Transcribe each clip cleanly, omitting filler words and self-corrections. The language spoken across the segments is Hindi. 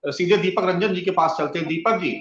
सीधे दीपक रंजन जी के पास चलते हैं। दीपक जी,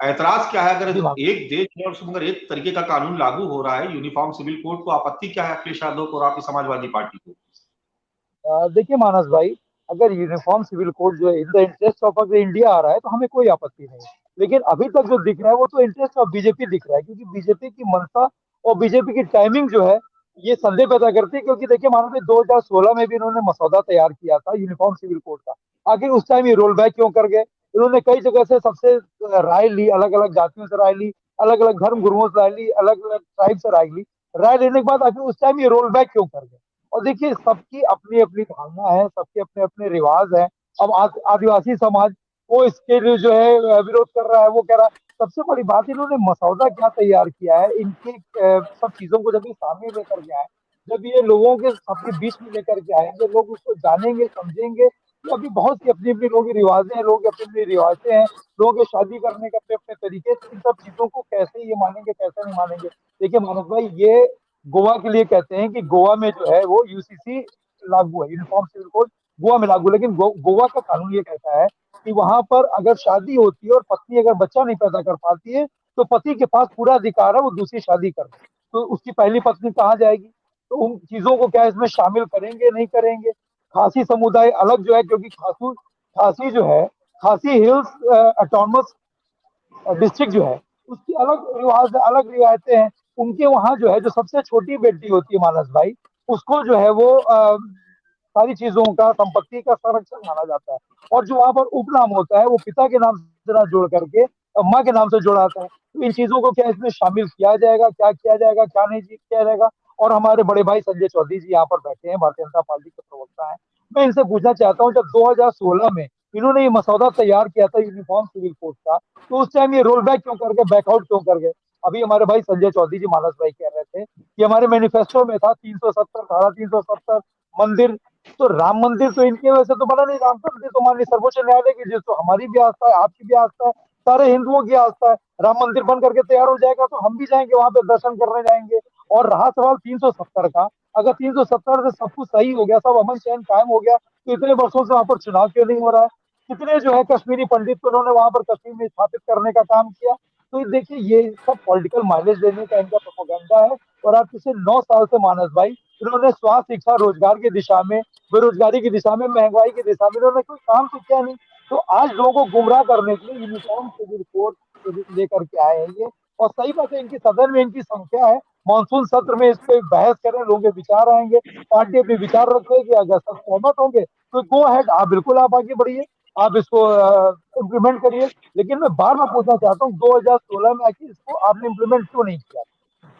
ऐतराज क्या है अगर जी हाँ। एक देश में और उसमें अगर एक तरीके का कानून लागू हो रहा है यूनिफॉर्म सिविल कोड, तो आपत्ति क्या है अखिलेश यादव को और आपकी समाजवादी पार्टी को? देखिए मानस भाई, अगर यूनिफॉर्म सिविल कोड जो है इन द इंटरेस्ट ऑफ अगर इंडिया आ रहा है तो हमें कोई आपत्ति नहीं है। लेकिन अभी तक जो दिख रहा है वो तो इंटरेस्ट ऑफ बीजेपी दिख रहा है, क्योंकि बीजेपी की मंशा और बीजेपी की टाइमिंग जो है ये संदेह पैदा करती है। क्योंकि देखिए मानस भाई, 2016 में भी इन्होंने मसौदा तैयार किया था यूनिफॉर्म सिविल कोड का। आखिर उस टाइम ये रोल बैक क्यों कर गए? इन्होंने कई जगह से सबसे राय ली, अलग अलग जातियों से राय ली, अलग अलग धर्म गुरुओं से राय ली, अलग अलग ट्राइब से राय ली। राय लेने के बाद आखिर उस टाइम ये रोल बैक क्यों कर गए? और देखिए, सबकी अपनी अपनी धारणा है, सबके अपने अपने रिवाज है। अब आदिवासी समाज वो इसके लिए जो है विरोध कर रहा है, वो कह रहा है। सबसे बड़ी बात, इन्होंने मसौदा क्या तैयार किया है, इनके सब चीजों को जब ये सामने लेकर के आए, जब ये लोगों के सबके बीच में लेकर के आएंगे, लोग उसको जानेंगे समझेंगे कि अभी बहुत सी अपनी अपनी लोगों की रिवाजें हैं, लोगों की अपनी अपनी रिवायतें हैं, लोगों के शादी करने के अपने अपने तरीके, तो इन सब चीजों को कैसे ये मानेंगे, कैसे नहीं मानेंगे? देखिए मानस भाई, ये गोवा के लिए कहते हैं कि गोवा में जो है वो यूसीसी लागू है, यूनिफॉर्म सिविल कोड गोवा में लागू। लेकिन गोवा का कानून ये कहता है कि वहां पर अगर शादी होती है और पत्नी अगर बच्चा नहीं पैदा कर पाती है, तो पति के पास पूरा अधिकार है वो दूसरी शादी कर दे। तो उसकी पहली पत्नी कहाँ जाएगी? तो उन चीजों को क्या इसमें शामिल करेंगे, नहीं करेंगे? खासी समुदाय अलग जो है, क्योंकि खासी जो है, खासी हिल्स ऑटोनमस डिस्ट्रिक्ट जो है, उसकी अलग रिवाज है, अलग रिवायतें हैं। उनके वहां जो है, जो सबसे छोटी बेटी होती है मानस भाई, उसको जो है वो सारी चीजों का, संपत्ति का संरक्षण माना जाता है। और जो वहां पर उपनाम होता है वो पिता के नाम से ना जोड़ करके माँ के नाम से जोड़ाता है। तो इन चीजों को क्या इसमें शामिल किया जाएगा, क्या किया जाएगा, क्या नहीं किया जाएगा? और हमारे बड़े भाई संजय चौधरी जी यहाँ पर बैठे हैं, भारतीय जनता पार्टी के प्रवक्ता हैं। मैं इनसे पूछना चाहता हूँ, जब 2016 में इन्होंने ये मसौदा तैयार किया था यूनिफॉर्म सिविल कोड का, तो उस टाइम ये रोल बैक क्यों कर गए, बैकआउट क्यों कर गए? अभी हमारे भाई संजय चौधरी जी, मानस भाई कह रहे थे कि हमारे मैनिफेस्टो में था 370, धारा 370 मंदिर। तो राम मंदिर तो इनकी वजह से तो बना नहीं, राम मंदिर तो माननीय सर्वोच्च न्यायालय की, जिस तो हमारी भी आस्था है, आपकी भी आस्था है, सारे हिंदुओं की आस्था है। राम मंदिर बन करके तैयार हो जाएगा तो हम भी जाएंगे वहां पे, दर्शन करने जाएंगे। और रहा सवाल 370 का, अगर 370 से सब कुछ सही हो गया, सब अमन चैन कायम हो गया, तो इतने वर्षों से वहां पर चुनाव क्यों नहीं हो रहा है? कितने जो है कश्मीरी पंडित को उन्होंने वहां पर कश्मीर में स्थापित करने का काम किया? तो देखिए, ये सब पॉलिटिकल माइलेज देने का इनका प्रोपोगंडा है। और आज पिछले 9 साल से मानस भाई, इन्होंने स्वास्थ्य, शिक्षा, रोजगार की दिशा में, बेरोजगारी की दिशा में, महंगाई की दिशा में इन्होंने कोई काम तो किया नहीं। तो आज लोगों को गुमराह करने के लिए यूनिफॉर्म सिविल कोड लेकर के आए हैं ये। और सही बात है, इनकी सदन में इनकी संख्या है, मानसून सत्र में इस पे बहस करें, लोगों के विचार आएंगे, पार्टी अपने विचार रखेगी, अगर सब सहमत होंगे तो गो अहेड, आप बिल्कुल आप आगे बढ़िए, आप इसको इम्प्लीमेंट करिए। लेकिन मैं बार बार पूछना चाहता हूँ, 2016 में आखिर इसको आपने इम्प्लीमेंट क्यों नहीं किया?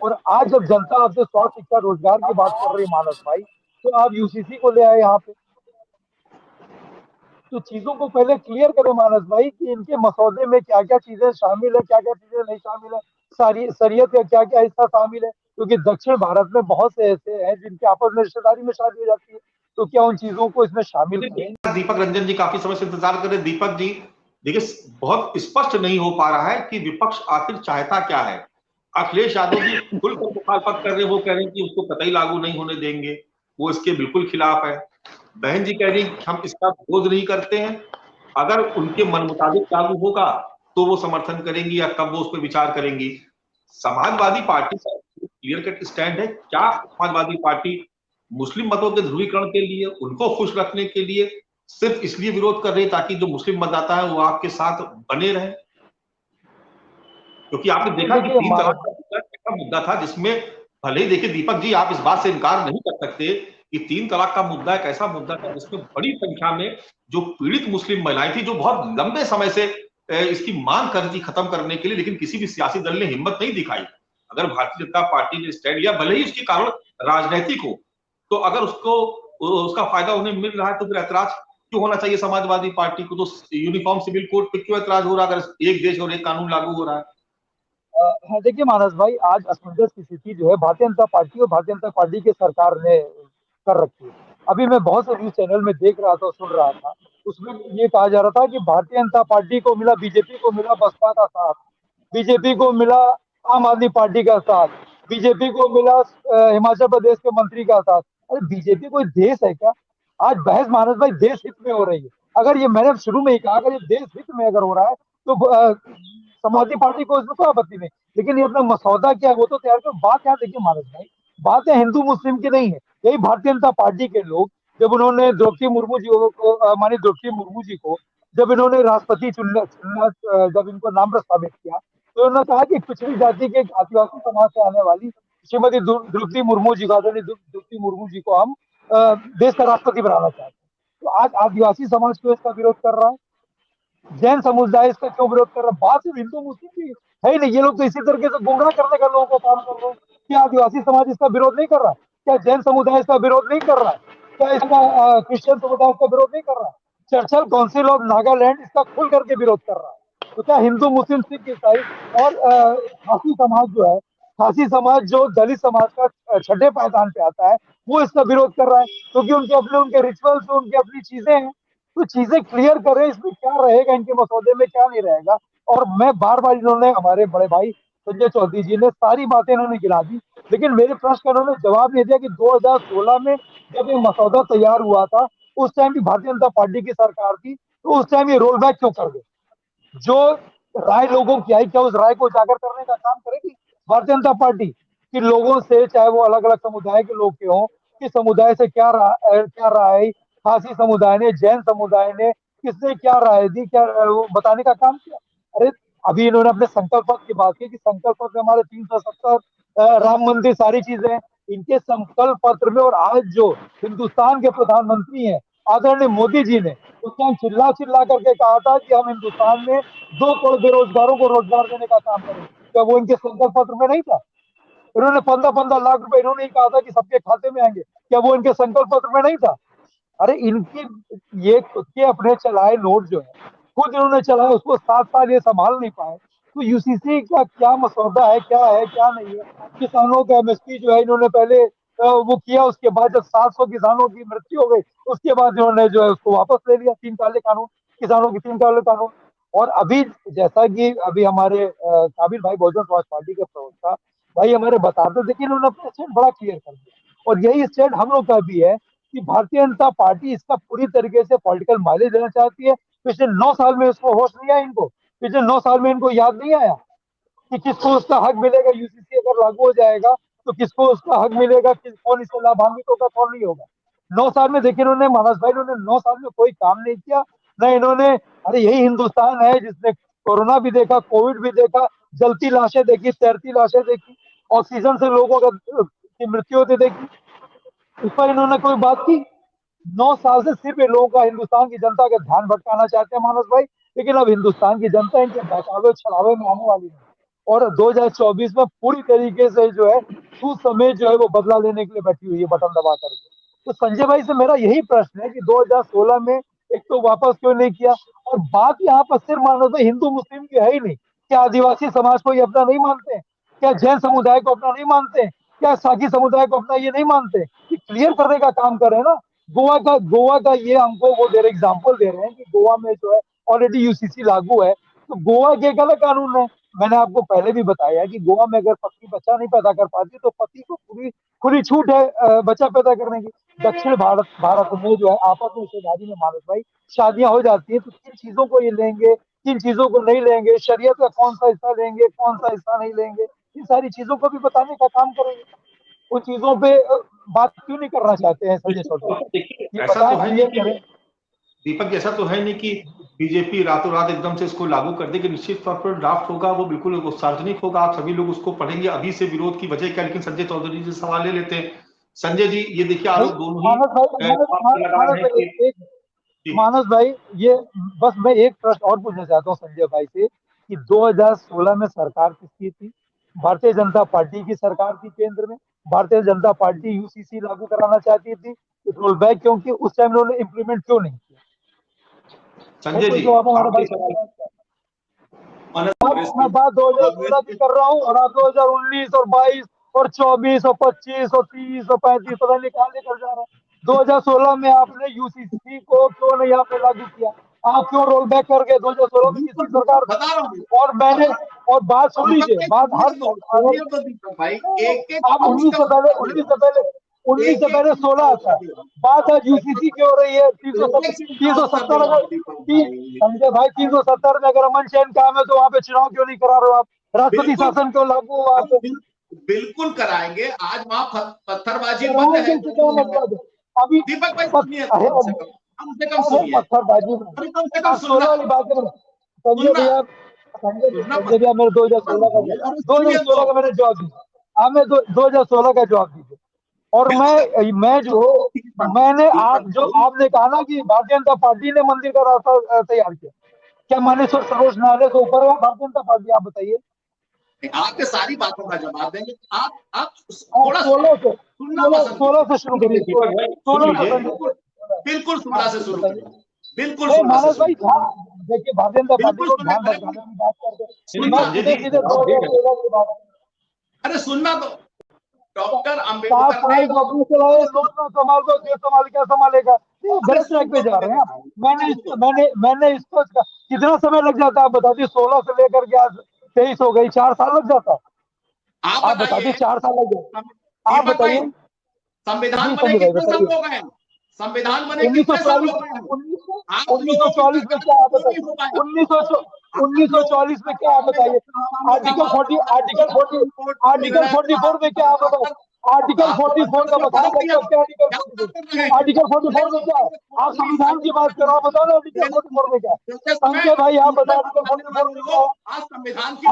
और आज जब जनता आपसे स्वास्थ्य, शिक्षा, रोजगार की बात कर रही है मानस भाई, तो आप यूसीसी को ले आए यहाँ पे। तो चीजों को पहले क्लियर करें मानस भाई कि इनके मसौदे में क्या क्या चीजें शामिल है, क्या क्या चीजें नहीं शामिल है, सारी शरीयत का क्या क्या हिस्सा शामिल है। क्योंकि दक्षिण भारत में बहुत से ऐसे हैं जिनके आपस में रिश्तेदारी में शादी हो जाती है, तो क्या उन चीजों को इसमें शामिल करें? दीपक रंजन जी काफी समय से इंतजार कर रहे हैं। दीपक जी, देखिए, बहुत स्पष्ट नहीं हो पा रहा है कि विपक्ष आखिर चाहता क्या है। अखिलेश यादव जी खुलकर मुखालफत कर रहे हैं, वो कह रहे हैं कि उसको कतई लागू नहीं होने देंगे, वो इसके बिल्कुल खिलाफ है। बहन जी कह रही कि हम इसका विरोध नहीं करते हैं, अगर उनके मन मुताबिक लागू होगा तो वो समर्थन करेंगी या कब वो उस पर विचार करेंगी। समाजवादी पार्टी का क्लियर कट स्टैंड है क्या? समाजवादी पार्टी मुस्लिम मतों के ध्रुवीकरण के लिए, उनको खुश रखने के लिए सिर्फ इसलिए विरोध कर रही है ताकि जो मुस्लिम मतदाता है वो आपके साथ बने रहे? क्योंकि आपने देखा कि देखिए तीन तलाक का मुद्दा ऐसा मुद्दा था जिसमें, भले ही देखिए दीपक जी, आप इस बात से इनकार नहीं कर सकते कि तीन तलाक का मुद्दा एक ऐसा मुद्दा था जिसमें बड़ी संख्या में जो पीड़ित मुस्लिम महिलाएं थी, जो बहुत लंबे समय से इसकी मांग कर रही थी खत्म करने के लिए, लेकिन किसी भी सियासी दल ने हिम्मत नहीं दिखाई। अगर भारतीय जनता पार्टी ने स्टैंड लिया, भले ही उसके कारण राजनीतिक हो, तो अगर उसको उसका फायदा उन्हें मिल रहा है तो फिर ऐतराज क्यों होना चाहिए समाजवादी पार्टी को? तो यूनिफॉर्म सिविल कोड पे क्यों ऐतराज हो रहा है अगर एक देश और एक कानून लागू हो रहा है? हाँ, देखिए मानस भाई, आज असमंजस की स्थिति जो है भारतीय जनता पार्टी और भारतीय जनता पार्टी की सरकार ने कर रखी है। अभी मैं बहुत से न्यूज चैनल में देख रहा था, सुन रहा था, उसमें ये कहा जा रहा था कि भारतीय जनता पार्टी को मिला, बीजेपी को मिला बसपा का साथ, बीजेपी को मिला आम आदमी पार्टी का साथ, बीजेपी को मिला हिमाचल प्रदेश के मंत्री का साथ। अरे बीजेपी कोई देश है क्या? आज बहस मानस भाई देश हित में हो रही है। अगर ये, मैंने शुरू में ही कहा, अगर ये देश हित में अगर हो रहा है तो समाजवादी पार्टी को इसमें कोई आपत्ति नहीं। लेकिन ये अपना मसौदा क्या है वो तो तैयार करो। बात यहाँ देखिए मानस भाई, बात है हिंदू मुस्लिम की नहीं है। यही भारतीय जनता पार्टी के लोग, जब उन्होंने द्रौपदी मुर्मू जी को, माननीय द्रौपदी मुर्मू जी को जब इन्होंने राष्ट्रपति चुनना चुनना जब इनको नाम प्रस्तावित किया, तो उन्होंने कहा कि पिछड़ी जाति के आदिवासी समाज से आने वाली श्रीमती द्रौपदी मुर्मू जी को, आदरणीय द्रौपदी मुर्मू जी को हम देश का राष्ट्रपति बनाना चाहते हैं। तो आज आदिवासी समाज क्यों इसका विरोध कर रहा है, जैन समुदाय इसका क्यों विरोध कर रहा है? बात सिर्फ हिंदू मुस्लिम की है ही नहीं। ये लोग तो इसी तरीके से गुमराह करने का लोगों को काम कर रहे हैं। क्या आदिवासी समाज इसका विरोध नहीं कर रहा है? क्या जैन समुदाय इसका विरोध नहीं कर रहा है? क्या इसका क्रिश्चियन समुदाय इसका विरोध नहीं कर रहा है? चर्चल काउंसिल ऑफ नागालैंड इसका खुल करके विरोध कर रहा है। तो क्या हिंदू मुस्लिम सिख ईसाई और खासी समाज जो है, खासी समाज जो दलित समाज का छठे पायदान पे आता है, वो इसका विरोध कर रहा है? क्योंकि उनके अपने उनके रिचुअल्स, उनकी अपनी चीजें हैं। तो चीजें क्लियर करें, इसमें क्या रहेगा, इनके मसौदे में क्या नहीं रहेगा। और मैं बार बार, इन्होंने, हमारे बड़े भाई संजय चौधरी जी ने सारी बातें इन्होंने गिना दी, लेकिन मेरे प्रश्न का इन्होंने जवाब नहीं दिया कि 2016 में जब ये मसौदा तैयार हुआ था, उस टाइम भी भारतीय जनता पार्टी की सरकार थी, तो उस टाइम ये रोल बैक क्यों कर गए? जो राय लोगों की आई, क्या उस राय को उजागर करने का काम करेगी भारतीय जनता पार्टी? कि लोगों से, चाहे वो अलग अलग समुदाय के लोग के हों, कि समुदाय से क्या राय, खासी समुदाय ने, जैन समुदाय ने, किसने क्या राय दी, क्या वो बताने का काम किया? अरे अभी इन्होंने अपने संकल्प पत्र की बात की कि संकल्प पत्र में हमारे 370 राम मंदिर सारी चीजें हैं इनके संकल्प पत्र में। और आज जो हिंदुस्तान के प्रधानमंत्री हैं आदरणीय मोदी जी ने उस टाइम चिल्ला चिल्ला करके कहा था कि हम हिंदुस्तान में 2 करोड़ बेरोजगारों को रोजगार देने का काम करेंगे। क्या वो इनके संकल्प पत्र में नहीं था? इन्होंने 15-15 लाख रुपए इन्होंने ही कहा था कि सबके खाते में आएंगे। क्या वो इनके संकल्प पत्र में नहीं था? अरे इनकी, ये खुद के अपने चलाए नोट जो है, खुद इन्होंने चलाए, उसको 7 साल ये संभाल नहीं पाए। तो यूसीसी का क्या मसौदा है, क्या है, क्या नहीं है? किसानों का एमएसपी जो है, इन्होंने पहले वो किया, उसके बाद जब 700 किसानों की मृत्यु हो गई, उसके बाद इन्होंने जो है उसको वापस ले लिया, 3 काले कानून, किसानों की 3 काले कानून। और अभी जैसा कि अभी हमारे काबिल भाई बहुजन समाज पार्टी के प्रवक्ता भाई हमारे बताते थे कि इन्होंने अपना स्टैंड बड़ा क्लियर कर दिया। और यही स्टैंड हम लोग का भी है कि भारतीय जनता पार्टी इसका पूरी तरीके से पॉलिटिकल माइलेज देना चाहती है। पिछले 9 साल में उसको होश नहीं आया इनको, पिछले 9 साल में इनको याद नहीं आया कि किसको उसका हक मिलेगा। यूसीसी अगर लागू हो जाएगा तो किसको उसका हक मिलेगा, कौन इससे लाभान्वित होगा, कौन नहीं होगा। 9 साल में देखिए इन्होंने, मानस भाई, इन्होंने 9 साल में कोई काम नहीं किया। न इन्होंने, अरे यही हिंदुस्तान है जिसने कोरोना भी देखा, कोविड भी देखा, जलती लाशें देखी, तैरती लाशें देखी, ऑक्सीजन से लोगों की मृत्यु होती देखी। इस पर इन्होंने कोई बात की? 9 साल से सिर्फ ये लोगों का, हिंदुस्तान की जनता का ध्यान भटकाना चाहते हैं मानस भाई। लेकिन अब हिंदुस्तान की जनता इनके बहकावे छलावे में आने वाली है। और 2024 में पूरी तरीके से जो है उस समय जो है वो बदला लेने के लिए बैठी हुई है बटन दबा करके। तो संजय भाई से मेरा यही प्रश्न है कि 2016 में एक तो वापस क्यों नहीं किया? और बात यहाँ पर सिर्फ मानो तो हिंदू मुस्लिम की है ही नहीं। क्या आदिवासी समाज को ये अपना नहीं मानते हैं? क्या जैन समुदाय को अपना नहीं मानते हैं? क्या साकी समुदाय को अपना ये नहीं मानते? ये क्लियर करने का काम कर रहे हैं ना। गोवा का ये हमको वो दे रहे, एग्जाम्पल दे रहे हैं कि गोवा में जो है ऑलरेडी यूसीसी लागू है। तो गोवा के एक अलग कानून है। मैंने आपको पहले भी बताया कि गोवा में अगर पत्नी बच्चा नहीं पैदा कर पाती तो पति को पूरी खुली छूट है बच्चा पैदा करने की। दक्षिण भारत में जो है आपस में रिश्तेदारी में मानस भाई शादियां हो जाती है, तो किन चीजों को ये लेंगे, किन चीजों को नहीं लेंगे, शरीयत का कौन सा हिस्सा लेंगे, कौन सा हिस्सा नहीं लेंगे, इन सारी चीजों को भी बताने का काम करेंगे। उन चीजों पे बात क्यों नहीं करना चाहते हैं संजय चौधरी? देखिए ये ऐसा बताएं, तो है नहीं क्लियर कि करें। दीपक, ऐसा तो है नहीं कि बीजेपी रातों रात एकदम से इसको लागू कर देगी। निश्चित तौर पर ड्राफ्ट होगा, वो बिल्कुल वो सार्वजनिक होगा, आप सभी लोग उसको पढ़ेंगे। अभी से विरोध की वजह क्या? लेकिन संजय चौधरी जी सवाल ले लेते हैं। संजय जी, ये देखिए नहीं, आरोप दोनों ही मानस भाई, लगा रहे हैं कि जी, मानस भाई, ये बस मैं एक प्रश्न और पूछना चाहता हूँ संजय भाई से कि 2016 में सरकार किसकी थी? भारतीय जनता पार्टी की सरकार थी केंद्र में। भारतीय जनता पार्टी यूसीसी लागू कराना चाहती थी, रोल बैक क्यों किया? उस टाइम उन्होंने इम्प्लीमेंट क्यों नहीं किया? है संजय कोई जी जवाब हमारे आपके भाई? सवाल। मैं बात 2016 की कर रहा हूँ और आप 2019 और 22 और 24 और 25 और 30 और 35 पता नहीं कहाँ लेकर जा रहे हैं। 2016 में आपने यूसीसी को क्यों नहीं आपने लागू किया? आप क्यों रोल बैक कर गए? 2016 में किसकी सरकार थी? बता रहा हूँ और मैंने, और बात सुन लीजिए, बात हर भाई, एक एक आप पॉइंट 19 का से पहले, उत्तर दे रहा हूँ। 19 से पहले 16 आता है। बात आज यूसीसी की हो रही है 370 संजय भाई 370 में अगर अमन चैन काम है तो वहाँ पे चुनाव क्यों नहीं करा रहे हो आप? राष्ट्रपति शासन क्यों लागू हुआ? बिल्कुल कराएंगे। आज वहाँ पत्थरबाजी बंद है। अभी दीपक भाई सुनिए, कम से कम सुनिए, पत्थरबाजी कम से कम सुनना। संजय भैया मेरे 2016 का मैंने जवाब दिया। मैं 2016 का जवाब दीजिए। और मैं जो मैंने आप जो आपने कहा ना कि भारतीय जनता पार्टी ने मंदिर का रास्ता तैयार किया, क्या माने सर्वोच्च न्यायालय से ऊपर है भारतीय जनता पार्टी? आप बताइए। आपके सारी बातों का जवाब देंगे। आप थोड़ा 16 से शुरू करिए। 16 से बिल्कुल 16 से शुरू करिए। बिल्कुल मानस भाई देखिए भारतीय जनता पार्टी को ध्यान भटकाने की बात करते। अरे सुनना तो, डॉक्टर अम्बेडकर संभाल दो, देश संभाल क्या संभालेगा? गलत ट्रैक पे जा रहे हैं आप। मैंने इसको कितना समय लग जाता है आप बता दीजिए? 16 से लेकर के आज 23 हो गई, 4 साल लग जाता। आप बता दीजिए 4 साल लग गए। आप बताइए संविधान बने कितने साल हो गए? संविधान बने 1940 में क्या आप बताइए? 1940 में क्या आप बताइए? आर्टिकल 44 में क्या आप बताइए? आर्टिकल 44 का बताया क्या? आर्टिकल 44 में क्या? आप संविधान की बात करो, आप बताओ ना आर्टिकल 44 में क्या? संजय भाई आप बताओ आर्टिकल 44 में क्या?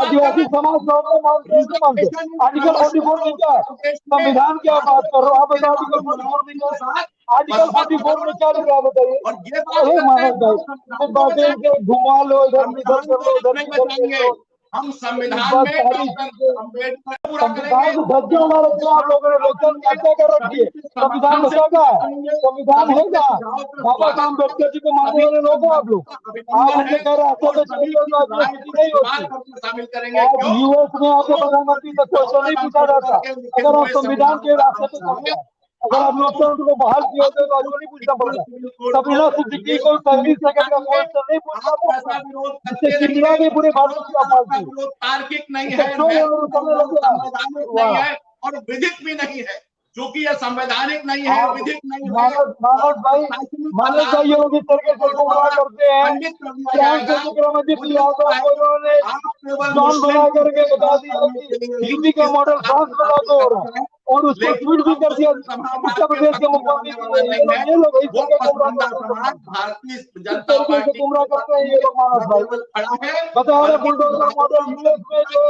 आदिवासी समाज आर्टिकल 44 में क्या? संविधान की आप बात कर रहे हो, आप बताओ आर्टिकल 44 में क्या? आर्टिकल 44 में क्या लिखा बताइए? अरे मानस भाई बातें घुमा लो, इधर कर लो। हम संविधान में अम्बेडकर पूरा करेंगे। आप लोगों ने लोकतंत्र क्या कर रखी है? संविधान में क्या है? संविधान है क्या? बाबा साहब अम्बेडकर जी को मानने वाले लोग हो आप लोग। आप हमने कह रहे नहीं होती। शामिल करेंगे। यूएस में आके प्रधानमंत्री से क्वेश्चन नहीं पूछा जाता अगर आप संविधान के रास्ते पे चलते हैं। अगर आप लोकतंत्र को बहाल किए होते तो आपको नहीं पूछना पड़ता। संविधान सिद्दीकी को 30 सेकंड का क्वेश्चन नहीं पूछना पड़ता। इससे चिड़िया भी पूरे भारत की आबादी तार्किक नहीं है, नहीं है और विधिक भी नहीं है, क्योंकि यह संवैधानिक नहीं है, विधिक नहीं है। मानस भाई योगी तरीके से गुमराह करते हैं। बना करके बता दिया कि हिंदी का मॉडल फ्रांस में लागू हो रहा है और उसको ट्वीट भी कर दिया उत्तर प्रदेश के मुख्यमंत्री। ये लोग भारतीय जनता पार्टी गुमराह करते हैं ये लोग। मानस भाई बता रहे बुलडोजर मॉडल यूएस में जो